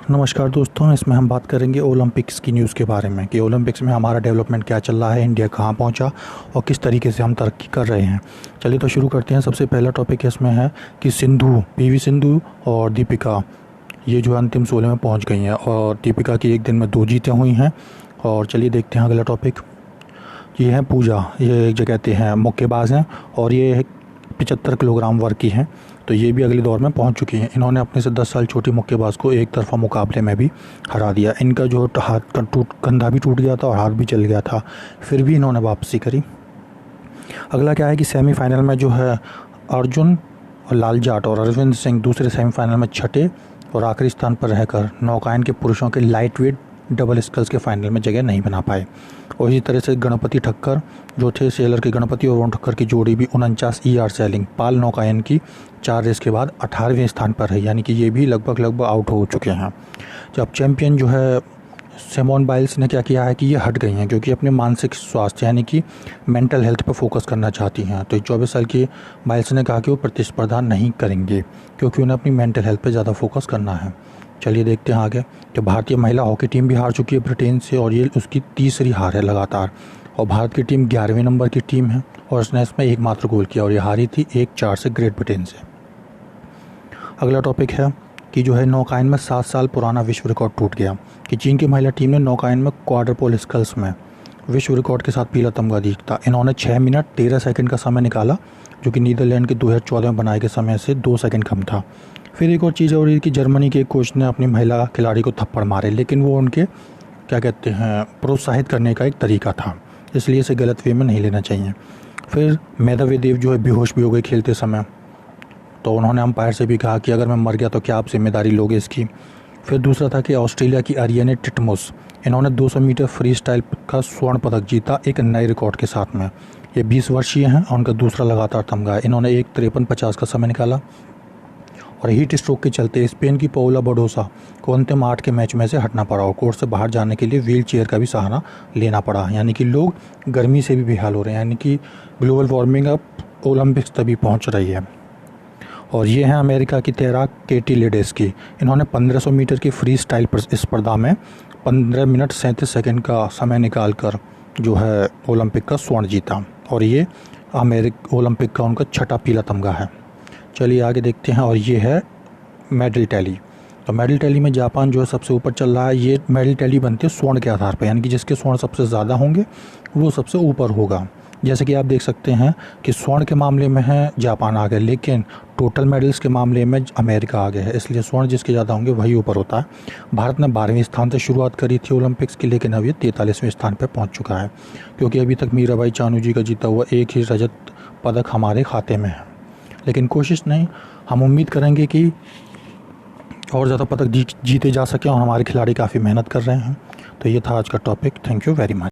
नमस्कार दोस्तों, इसमें हम बात करेंगे ओलंपिक्स की न्यूज़ के बारे में कि ओलंपिक्स में हमारा डेवलपमेंट क्या चल रहा है, इंडिया कहाँ पहुँचा और किस तरीके से हम तरक्की कर रहे हैं। चलिए तो शुरू करते हैं। सबसे पहला टॉपिक इसमें है कि पीवी सिंधु और दीपिका ये जो अंतिम 16 में पहुँच गई हैं और दीपिका की एक दिन में 2 जीतें हुई हैं। और चलिए देखते हैं अगला टॉपिक। ये है पूजा, ये जो कहते हैं मुक्केबाज हैं और ये 75 किलोग्राम वर्ग की हैं, तो ये भी अगले दौर में पहुंच चुकी हैं। इन्होंने अपने से 10 साल छोटी मुक्केबाज को एक तरफा मुकाबले में भी हरा दिया। इनका जो हाथ का कंधा भी टूट गया था और हाथ भी चल गया था, फिर भी इन्होंने वापसी करी। अगला क्या है कि सेमीफाइनल में जो है अर्जुन और लाल जाट और अरविंद सिंह दूसरे सेमीफाइनल में छठे और आखिरी स्थान पर रहकर नौकायन के पुरुषों के लाइट वेट डबल स्कल्स के फाइनल में जगह नहीं बना पाए। और इसी तरह से गणपति ठक्कर जो थे सेलर के गणपति और वरुण ठक्कर की जोड़ी भी 49 ER सेलिंग पाल नौकायन की 4 रेस के बाद 18वें स्थान पर है, यानी कि ये भी लगभग आउट हो चुके हैं। जब चैंपियन जो है सिमोन बाइल्स ने क्या किया है कि ये हट गई हैं क्योंकि अपने मानसिक स्वास्थ्य यानी कि मेंटल हेल्थ पर फोकस करना चाहती हैं। तो 24 साल की बाइल्स ने कहा कि वो प्रतिस्पर्धा नहीं करेंगे क्योंकि उन्हें अपनी मेंटल हेल्थ पर ज़्यादा फोकस करना है। चलिए देखते हैं आगे कि भारतीय महिला हॉकी टीम भी हार चुकी है ब्रिटेन से और ये उसकी तीसरी हार है लगातार। और भारत की टीम 11वें नंबर की टीम है और उसने इसमें एकमात्र गोल किया और ये हारी थी 1-4 से ग्रेट ब्रिटेन से। अगला टॉपिक है कि जो है नौकायन में 7 साल पुराना विश्व रिकॉर्ड टूट गया कि चीन की महिला टीम ने नौकायन में क्वार्टर पोल स्कल्स में विश्व रिकॉर्ड के साथ पीला तमगा जीता। इन्होंने 6 मिनट 13 सेकंड का समय निकाला, जो कि नीदरलैंड के 2014 में बनाए गए समय से 2 सेकंड कम था। फिर एक और चीज़ हो रही है कि जर्मनी के कोच ने अपनी महिला खिलाड़ी को थप्पड़ मारे, लेकिन वो उनके क्या कहते हैं प्रोत्साहित करने का एक तरीका था, इसलिए इसे गलत वे में नहीं लेना चाहिए। फिर मेदवेदेव जो है बेहोश भी हो गए खेलते समय, तो उन्होंने अंपायर से भी कहा कि अगर मैं मर गया तो क्या आप जिम्मेदारी लोगे इसकी। फिर दूसरा था कि ऑस्ट्रेलिया की अरियाने टिटमोस, इन्होंने 200 मीटर फ्री स्टाइल का स्वर्ण पदक जीता एक नए रिकॉर्ड के साथ में। ये 20 वर्षीय हैं और उनका दूसरा लगातार तमगा है। इन्होंने 1:53:50 का समय निकाला और हीट स्ट्रोक के चलते स्पेन की पाउला बाडोसा को अंतिम 8 के मैच में से हटना पड़ा और कोर्ट से बाहर जाने के लिए व्हील चेयर का भी सहारा लेना पड़ा। यानी कि लोग गर्मी से भी बेहाल हो रहे हैं, यानी कि ग्लोबल वार्मिंग अब ओलंपिक्स तभी पहुंच रही है। और ये हैं अमेरिका की तैराक केटी लेडेस्की, इन्होंने 1500 मीटर की फ्री स्टाइल स्पर्धा में 15 मिनट 37 सेकंड का समय निकालकर जो है ओलंपिक का स्वर्ण जीता और ये ओलंपिक का उनका छठा पीला तमगा है। चलिए आगे देखते हैं। और ये है मेडल टैली। तो मेडल टैली में जापान जो है सबसे ऊपर चल रहा है। ये मेडल टैली बनती है स्वर्ण के आधार पर, यानी कि जिसके स्वर्ण सबसे ज़्यादा होंगे वो सबसे ऊपर होगा। जैसे कि आप देख सकते हैं कि स्वर्ण के मामले में है जापान आगे, लेकिन टोटल मेडल्स के मामले में अमेरिका आगे है, इसलिए स्वर्ण जिसके ज़्यादा होंगे वही ऊपर होता है। भारत ने 12वें स्थान से शुरुआत करी थी ओलंपिक्स की, लेकिन अब ये 43वें स्थान पर पहुंच चुका है क्योंकि अभी तक मीराबाई चानू जी का जीता हुआ एक ही रजत पदक हमारे खाते में है। लेकिन कोशिश नहीं, हम उम्मीद करेंगे कि और ज़्यादा पदक जीते जा सकें और हमारे खिलाड़ी काफ़ी मेहनत कर रहे हैं। तो ये था आज का topic. Thank you very much.